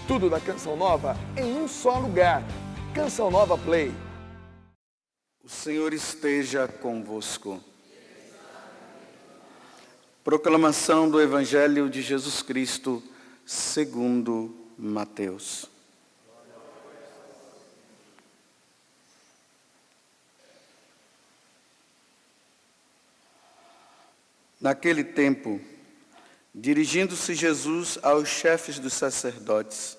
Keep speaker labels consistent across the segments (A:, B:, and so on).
A: Tudo da Canção Nova em um só lugar. Canção Nova Play.
B: O Senhor esteja convosco. Proclamação do Evangelho de Jesus Cristo, segundo Mateus. Naquele tempo, dirigindo-se Jesus aos chefes dos sacerdotes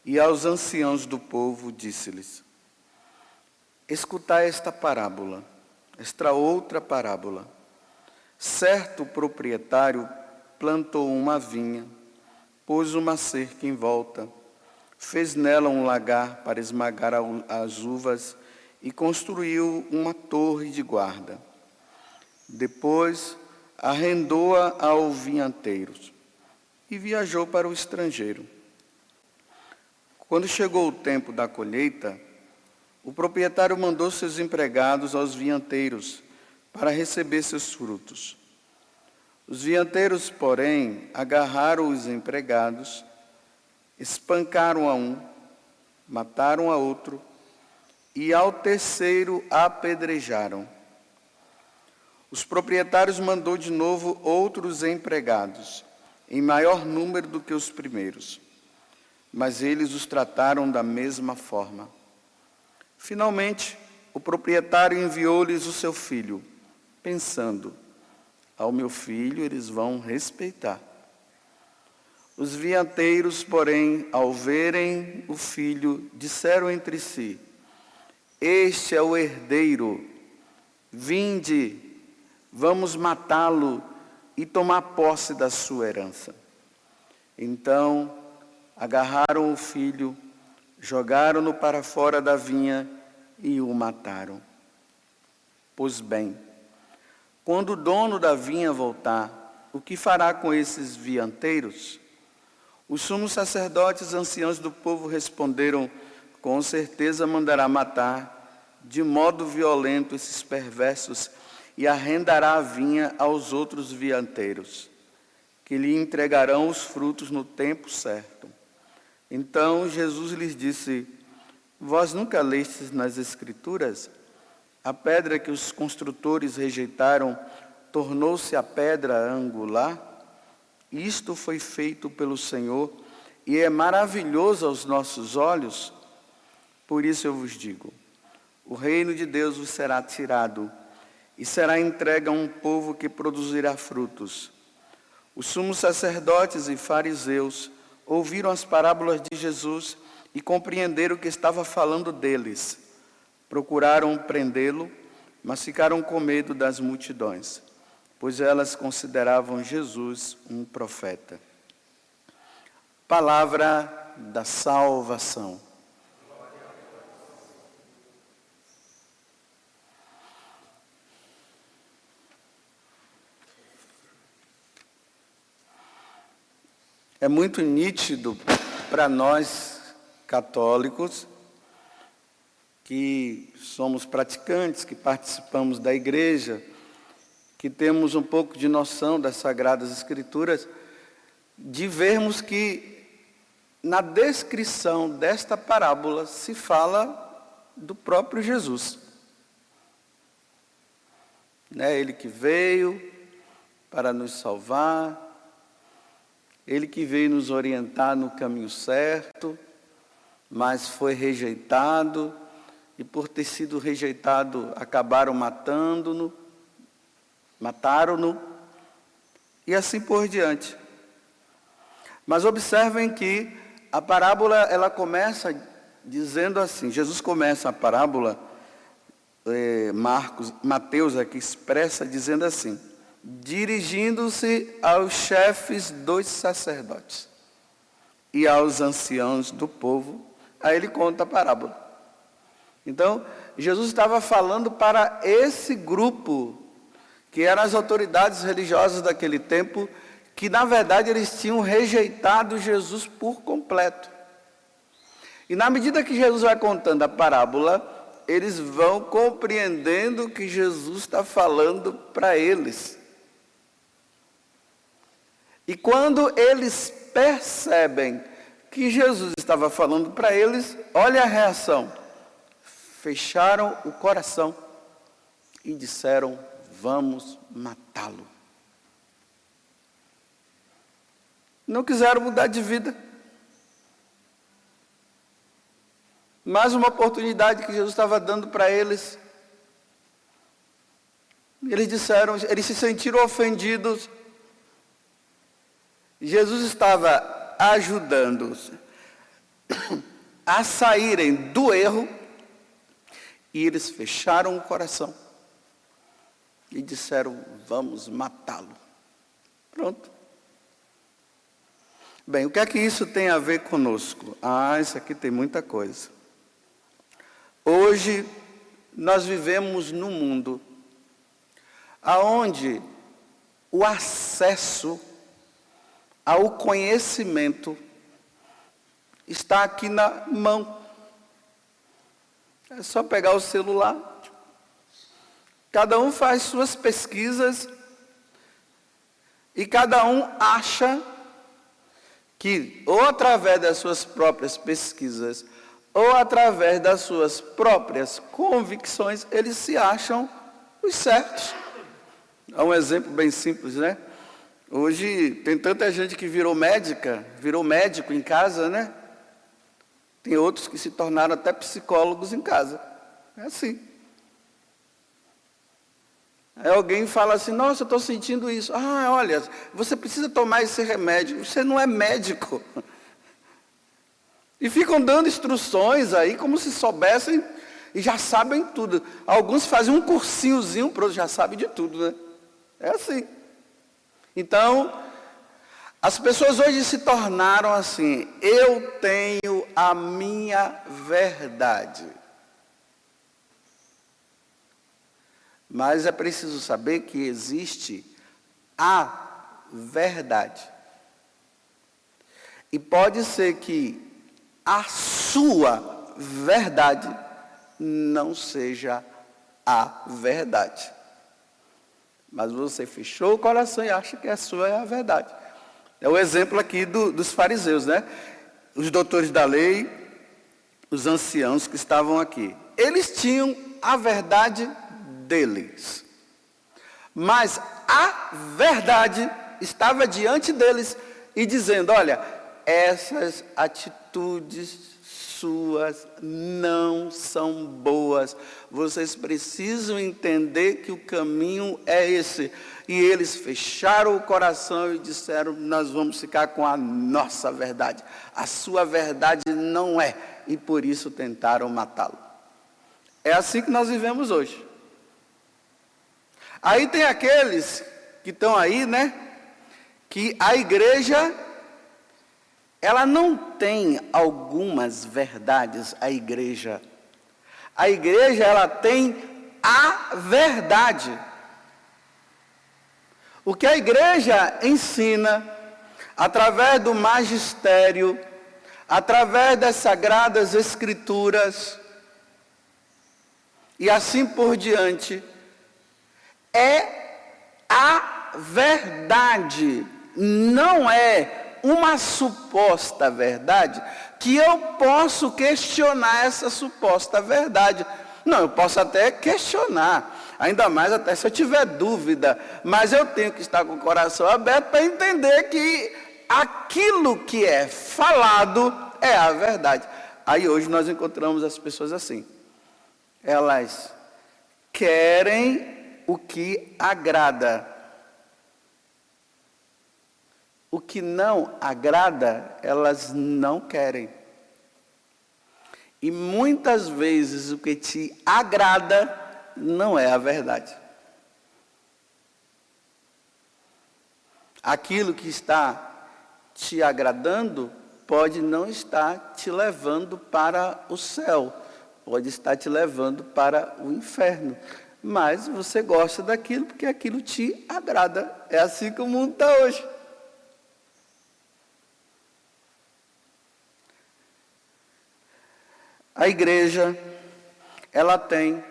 B: e aos anciãos do povo, disse-lhes: escutai esta parábola, esta outra parábola. Certo proprietário plantou uma vinha, pôs uma cerca em volta, fez nela um lagar para esmagar as uvas e construiu uma torre de guarda. Depois arrendou-a aos vinhateiros e viajou para o estrangeiro. Quando chegou o tempo da colheita, o proprietário mandou seus empregados aos vinhateiros para receber seus frutos. Os vinhateiros, porém, agarraram os empregados, espancaram a um, mataram a outro e ao terceiro apedrejaram. Os proprietários mandou de novo outros empregados, em maior número do que os primeiros, mas eles os trataram da mesma forma. Finalmente, o proprietário enviou-lhes o seu filho, pensando: ao meu filho eles vão respeitar. Os vinhateiros, porém, ao verem o filho, disseram entre si: este é o herdeiro, vinde, vamos matá-lo e tomar posse da sua herança. Então, agarraram o filho, jogaram-no para fora da vinha e o mataram. Pois bem, quando o dono da vinha voltar, o que fará com esses vinhateiros? Os sumos sacerdotes anciãos do povo responderam: com certeza mandará matar de modo violento esses perversos e arrendará a vinha aos outros vinhateiros, que lhe entregarão os frutos no tempo certo. Então Jesus lhes disse: vós nunca lestes nas Escrituras? A pedra que os construtores rejeitaram tornou-se a pedra angular? Isto foi feito pelo Senhor e é maravilhoso aos nossos olhos. Por isso eu vos digo: o reino de Deus vos será tirado e será entregue a um povo que produzirá frutos. Os sumos sacerdotes e fariseus ouviram as parábolas de Jesus e compreenderam que estava falando deles. Procuraram prendê-lo, mas ficaram com medo das multidões, pois elas consideravam Jesus um profeta. Palavra da salvação. É muito nítido para nós católicos, que somos praticantes, que participamos da igreja, que temos um pouco de noção das Sagradas Escrituras, de vermos que na descrição desta parábola se fala do próprio Jesus. Ele que veio para nos salvar, Ele que veio nos orientar no caminho certo, mas foi rejeitado, e por ter sido rejeitado, acabaram mataram-no, e assim por diante. Mas observem que a parábola, ela começa dizendo assim, Jesus começa a parábola, Mateus aqui expressa dizendo assim: dirigindo-se aos chefes dos sacerdotes e aos anciãos do povo, aí ele conta a parábola. Então, Jesus estava falando para esse grupo, que eram as autoridades religiosas daquele tempo, que na verdade eles tinham rejeitado Jesus por completo. E na medida que Jesus vai contando a parábola, eles vão compreendendo que Jesus está falando para eles. E quando eles percebem que Jesus estava falando para eles, olha a reação. Fecharam o coração e disseram, vamos matá-lo. Não quiseram mudar de vida. Mais uma oportunidade que Jesus estava dando para eles. Eles disseram, eles se sentiram ofendidos. Jesus estava ajudando-os a saírem do erro e eles fecharam o coração e disseram, vamos matá-lo. Pronto. Bem, o que é que isso tem a ver conosco? Isso aqui tem muita coisa. Hoje, nós vivemos num mundo onde o acesso ao conhecimento está aqui na mão. É só pegar o celular. Cada um faz suas pesquisas e cada um acha que, ou através das suas próprias pesquisas, ou através das suas próprias convicções, eles se acham os certos. Há um exemplo bem simples, né? Hoje tem tanta gente que virou médico em casa, né? Tem outros que se tornaram até psicólogos em casa. É assim. Aí alguém fala assim, nossa, eu estou sentindo isso. Olha, você precisa tomar esse remédio. Você não é médico. E ficam dando instruções aí, como se soubessem e já sabem tudo. Alguns fazem um cursinhozinho, pronto, já sabem de tudo, né? É assim. Então, as pessoas hoje se tornaram assim, eu tenho a minha verdade. Mas é preciso saber que existe a verdade. E pode ser que a sua verdade não seja a verdade. Mas você fechou o coração e acha que a sua é a verdade. É o exemplo aqui dos fariseus, né? Os doutores da lei, os anciãos que estavam aqui. Eles tinham a verdade deles. Mas a verdade estava diante deles e dizendo, olha, essas atitudes suas não são boas. Vocês precisam entender que o caminho é esse. E eles fecharam o coração e disseram, nós vamos ficar com a nossa verdade. A sua verdade não é. E por isso tentaram matá-lo. É assim que nós vivemos hoje. Aí tem aqueles que estão aí, né? Que a igreja, ela não tem algumas verdades, a igreja. A igreja, ela tem a verdade. O que a igreja ensina, através do magistério, através das sagradas escrituras, e assim por diante, é a verdade, não é uma suposta verdade, que eu posso questionar essa suposta verdade. Não, eu posso até questionar, ainda mais até se eu tiver dúvida, mas eu tenho que estar com o coração aberto para entender que aquilo que é falado é a verdade. Aí hoje nós encontramos as pessoas assim, elas querem o que agrada. O que não agrada, elas não querem. E muitas vezes o que te agrada não é a verdade. Aquilo que está te agradando pode não estar te levando para o céu, pode estar te levando para o inferno. Mas você gosta daquilo porque aquilo te agrada. É assim que o mundo está hoje. A igreja, ela tem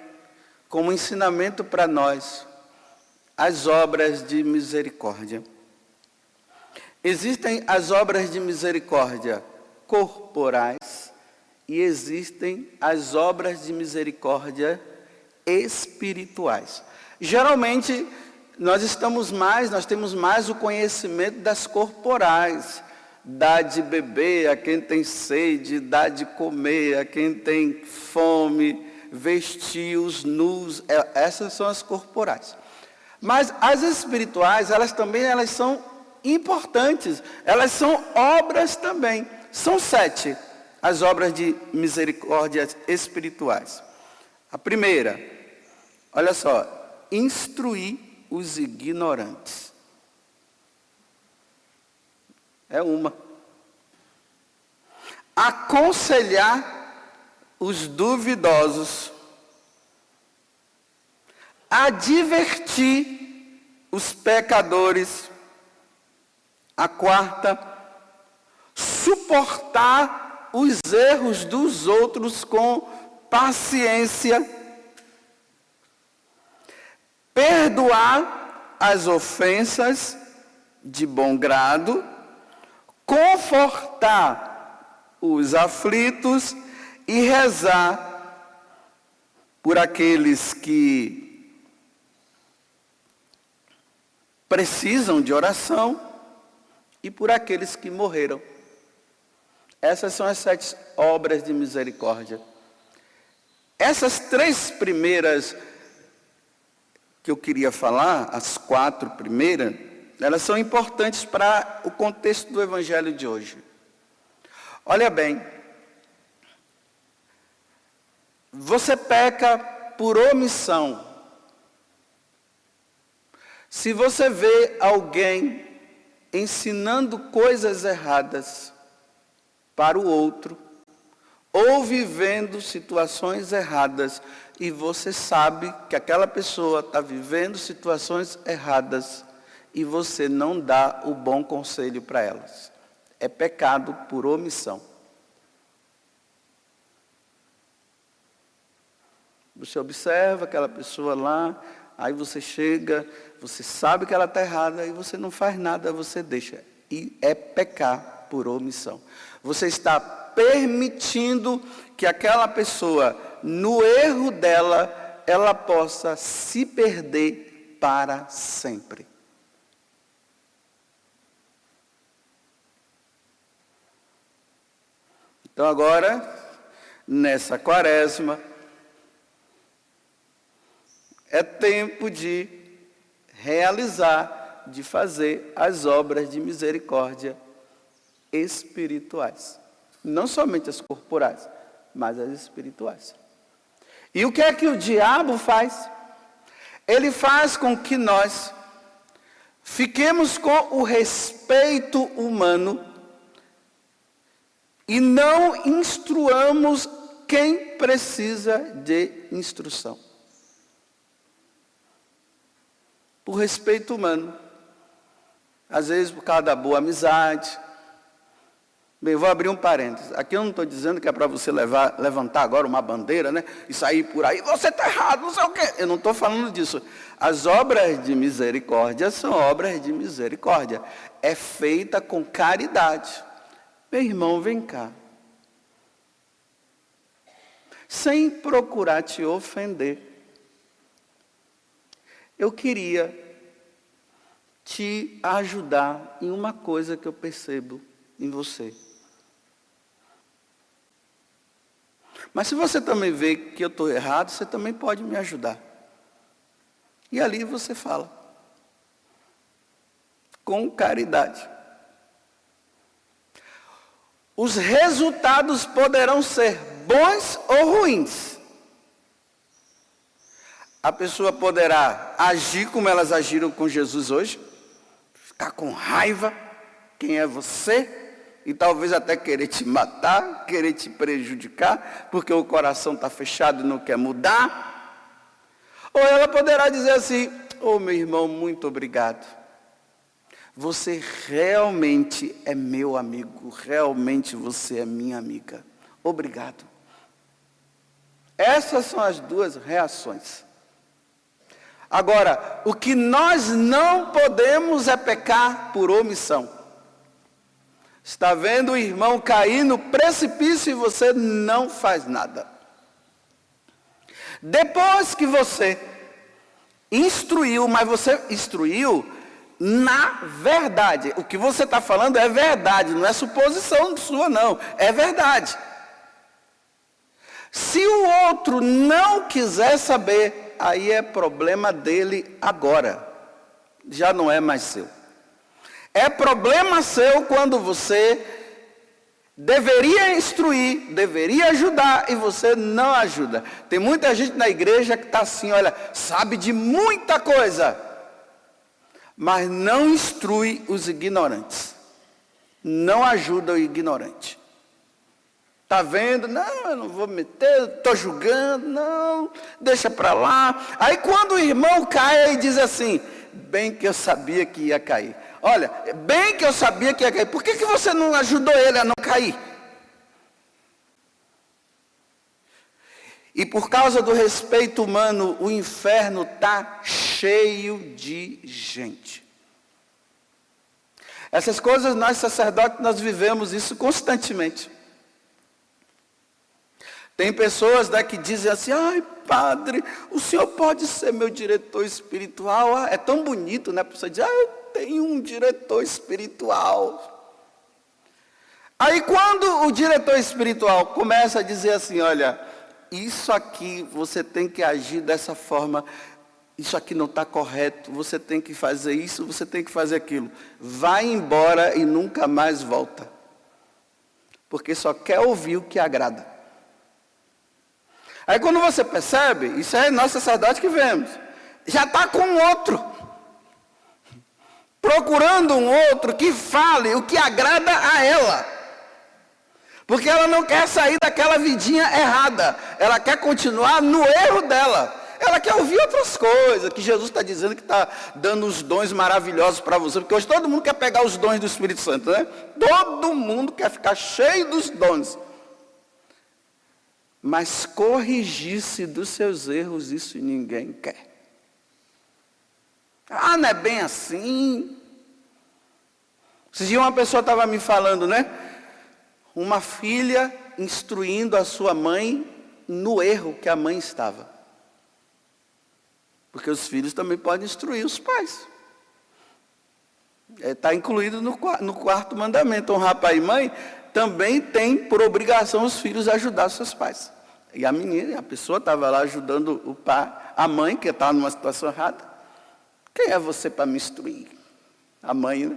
B: como ensinamento para nós as obras de misericórdia. Existem as obras de misericórdia corporais e existem as obras de misericórdia espirituais. Geralmente, nós temos mais o conhecimento das corporais. Dá de beber a quem tem sede, dá de comer a quem tem fome, vestir os nus, essas são as corporais. Mas as espirituais, elas são importantes, elas são obras também. São 7 as obras de misericórdia espirituais. A primeira, olha só, instruir os ignorantes. É uma. Aconselhar os duvidosos. Advertir os pecadores. A quarta, suportar os erros dos outros com paciência. Perdoar as ofensas de bom grado. Confortar os aflitos e rezar por aqueles que precisam de oração e por aqueles que morreram. Essas são as 7 obras de misericórdia. Essas 3 primeiras que eu queria falar, as 4 primeiras, elas são importantes para o contexto do evangelho de hoje. Olha bem, você peca por omissão. Se você vê alguém ensinando coisas erradas para o outro, ou vivendo situações erradas, e você sabe que aquela pessoa está vivendo situações erradas, e você não dá o bom conselho para elas. É pecado por omissão. Você observa aquela pessoa lá, aí você chega, você sabe que ela está errada, e você não faz nada, você deixa. E é pecar por omissão. Você está permitindo que aquela pessoa, no erro dela, ela possa se perder para sempre. Então agora, nessa quaresma, é tempo de realizar, de fazer as obras de misericórdia espirituais. Não somente as corporais, mas as espirituais. E o que é que o diabo faz? Ele faz com que nós fiquemos com o respeito humano e não instruamos quem precisa de instrução. Por respeito humano. Às vezes por causa da boa amizade. Bem, eu vou abrir um parênteses. Aqui eu não estou dizendo que é para você levantar agora uma bandeira, né? E sair por aí, você está errado, não sei o quê. Eu não estou falando disso. As obras de misericórdia são obras de misericórdia. É feita com caridade. Meu irmão, vem cá. Sem procurar te ofender. Eu queria te ajudar em uma coisa que eu percebo em você. Mas se você também vê que eu estou errado, você também pode me ajudar. E ali você fala. Com caridade. Os resultados poderão ser bons ou ruins. A pessoa poderá agir como elas agiram com Jesus hoje, ficar com raiva, quem é você, e talvez até querer te matar, querer te prejudicar, porque o coração está fechado e não quer mudar. Ou ela poderá dizer assim: ô meu irmão, muito obrigado. Você realmente é meu amigo, realmente você é minha amiga. Obrigado. Essas são as 2 reações. Agora, o que nós não podemos é pecar por omissão. Está vendo o irmão cair no precipício e você não faz nada. Depois que você instruiu, mas você instruiu na verdade. O que você está falando é verdade, não é suposição sua não, é verdade. Se o outro não quiser saber, aí é problema dele agora, já não é mais seu. É problema seu quando você deveria instruir, deveria ajudar e você não ajuda. Tem muita gente na igreja que está assim, olha, sabe de muita coisa, mas não instrui os ignorantes. Não ajuda o ignorante. Está vendo? Não, eu não vou meter, estou julgando, não, deixa para lá. Aí quando o irmão cai, ele diz assim, bem que eu sabia que ia cair. Olha, bem que eu sabia que ia cair. Por que você não ajudou ele a não cair? E por causa do respeito humano, o inferno está cheio de gente. Essas coisas, nós sacerdotes, nós vivemos isso constantemente. Tem pessoas que dizem assim, ai padre, o senhor pode ser meu diretor espiritual. Ah, é tão bonito, né? A pessoa diz, eu tenho um diretor espiritual. Aí quando o diretor espiritual começa a dizer assim, olha, isso aqui você tem que agir dessa forma, isso aqui não está correto, você tem que fazer isso, você tem que fazer aquilo. Vai embora e nunca mais volta. Porque só quer ouvir o que agrada. Aí quando você percebe, isso é nós sacerdotes que vemos, já está com outro. Procurando um outro que fale o que agrada a ela. Porque ela não quer sair daquela vidinha errada. Ela quer continuar no erro dela. Ela quer ouvir outras coisas, que Jesus está dizendo que está dando os dons maravilhosos para você. Porque hoje todo mundo quer pegar os dons do Espírito Santo, né? Todo mundo quer ficar cheio dos dons. Mas corrigir-se dos seus erros, isso ninguém quer. Ah, não é bem assim. Esse dia uma pessoa estava me falando, né? Uma filha instruindo a sua mãe no erro que a mãe estava. Porque os filhos também podem instruir os pais. Está incluído no quarto mandamento. Honrar pai e mãe também tem por obrigação os filhos ajudar seus pais. E a pessoa estava lá ajudando o pai, a mãe que estava numa situação errada. Quem é você para me instruir? A mãe, né?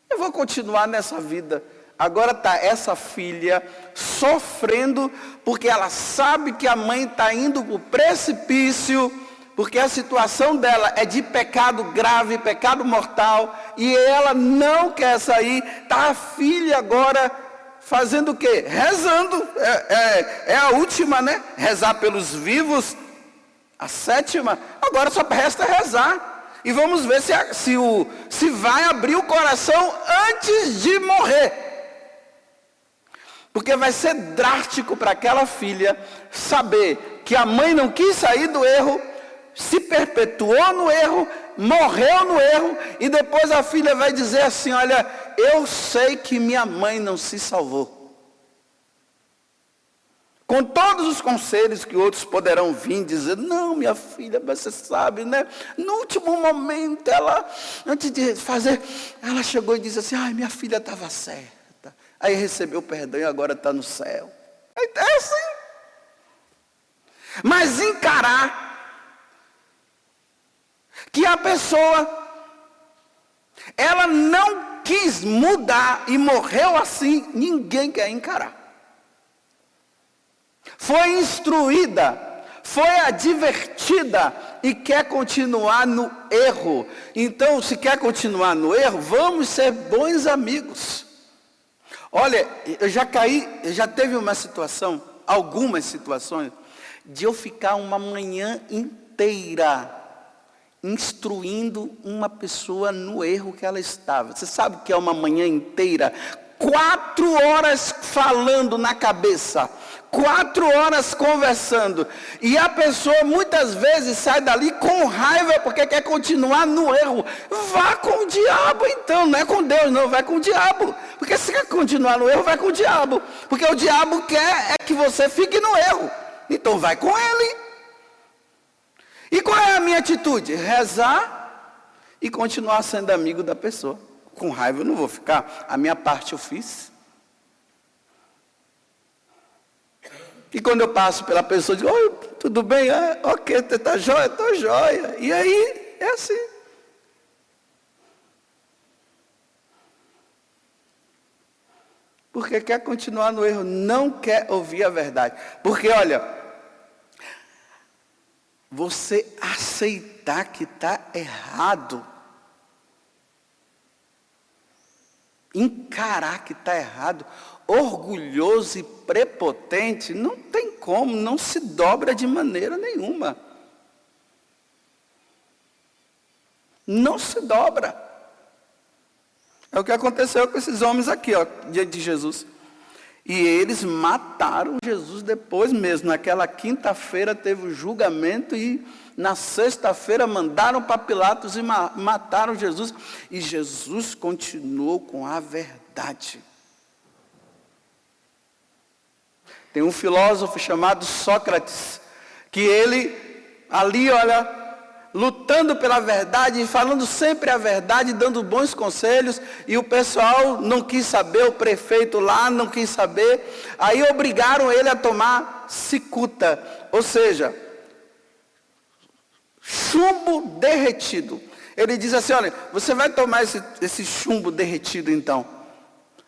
B: Eu vou continuar nessa vida. Agora está essa filha sofrendo porque ela sabe que a mãe está indo para o precipício, porque a situação dela é de pecado grave, pecado mortal, e ela não quer sair. Está a filha agora fazendo o quê? Rezando. É a última, né? Rezar pelos vivos. A sétima. Agora só resta rezar. E vamos ver se vai abrir o coração antes de morrer. Porque vai ser drástico para aquela filha saber que a mãe não quis sair do erro, se perpetuou no erro, morreu no erro, e depois a filha vai dizer assim, olha, eu sei que minha mãe não se salvou. Com todos os conselhos que outros poderão vir dizer, não, minha filha, você sabe, né? No último momento, antes de fazer, ela chegou e disse assim, ai, minha filha estava certa. Aí recebeu perdão e agora está no céu. É assim. Mas encarar que a pessoa, ela não quis mudar e morreu assim, ninguém quer encarar. Foi instruída, foi advertida e quer continuar no erro. Então, se quer continuar no erro, vamos ser bons amigos. Olha, eu já teve algumas situações, de eu ficar uma manhã inteira instruindo uma pessoa no erro que ela estava. Você sabe o que é uma manhã inteira? 4 horas falando na cabeça, 4 horas conversando. E a pessoa muitas vezes sai dali com raiva porque quer continuar no erro. Vá com o diabo então, não é com Deus não, vai com o diabo. Porque se quer continuar no erro, vai com o diabo. Porque o diabo quer que você fique no erro. Então vai com ele. E qual é a minha atitude? Rezar e continuar sendo amigo da pessoa. Com raiva eu não vou ficar. A minha parte eu fiz. E quando eu passo pela pessoa, eu digo, oi, tudo bem? Ok, você está jóia? Estou jóia. E aí, é assim. Porque quer continuar no erro, não quer ouvir a verdade. Porque, olha, você aceitar que está errado, encarar que está errado, orgulhoso e prepotente, não tem como, não se dobra de maneira nenhuma. Não se dobra. É o que aconteceu com esses homens aqui, ó, diante de Jesus. E eles mataram Jesus depois mesmo. Naquela quinta-feira teve o julgamento e na sexta-feira mandaram para Pilatos e mataram Jesus. E Jesus continuou com a verdade. Tem um filósofo chamado Sócrates, que ele ali, olha, lutando pela verdade, falando sempre a verdade, dando bons conselhos, e o pessoal não quis saber, o prefeito lá não quis saber, aí obrigaram ele a tomar cicuta, ou seja, chumbo derretido. Ele diz assim, olha, você vai tomar esse chumbo derretido então,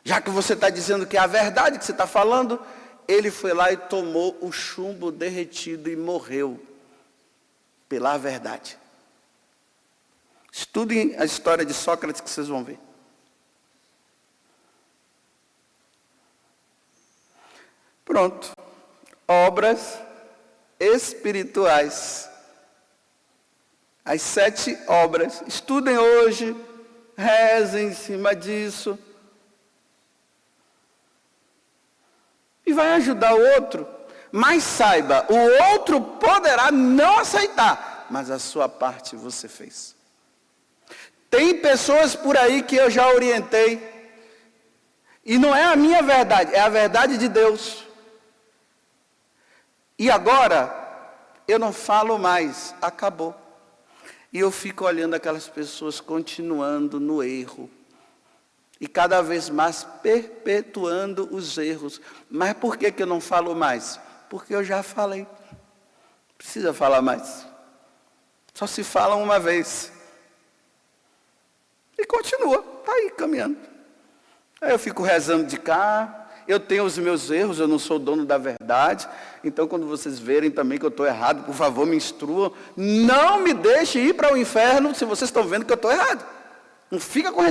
B: já que você está dizendo que é a verdade que você está falando. Ele foi lá e tomou o chumbo derretido e morreu pela verdade. Estudem a história de Sócrates que vocês vão ver. Pronto. Obras espirituais. As 7 obras. Estudem hoje, rezem em cima disso. E vai ajudar o outro. Mas saiba, o outro poderá não aceitar, mas a sua parte você fez. Tem pessoas por aí que eu já orientei, e não é a minha verdade, é a verdade de Deus. E agora, eu não falo mais, acabou. E eu fico olhando aquelas pessoas continuando no erro. E cada vez mais perpetuando os erros. Mas por que eu não falo mais? Porque eu já falei. Precisa falar mais. Só se fala uma vez. E continua, está aí caminhando. Aí eu fico rezando de cá. Eu tenho os meus erros, eu não sou dono da verdade. Então quando vocês verem também que eu estou errado, por favor me instruam. Não me deixe ir para o inferno se vocês estão vendo que eu estou errado. Não fica com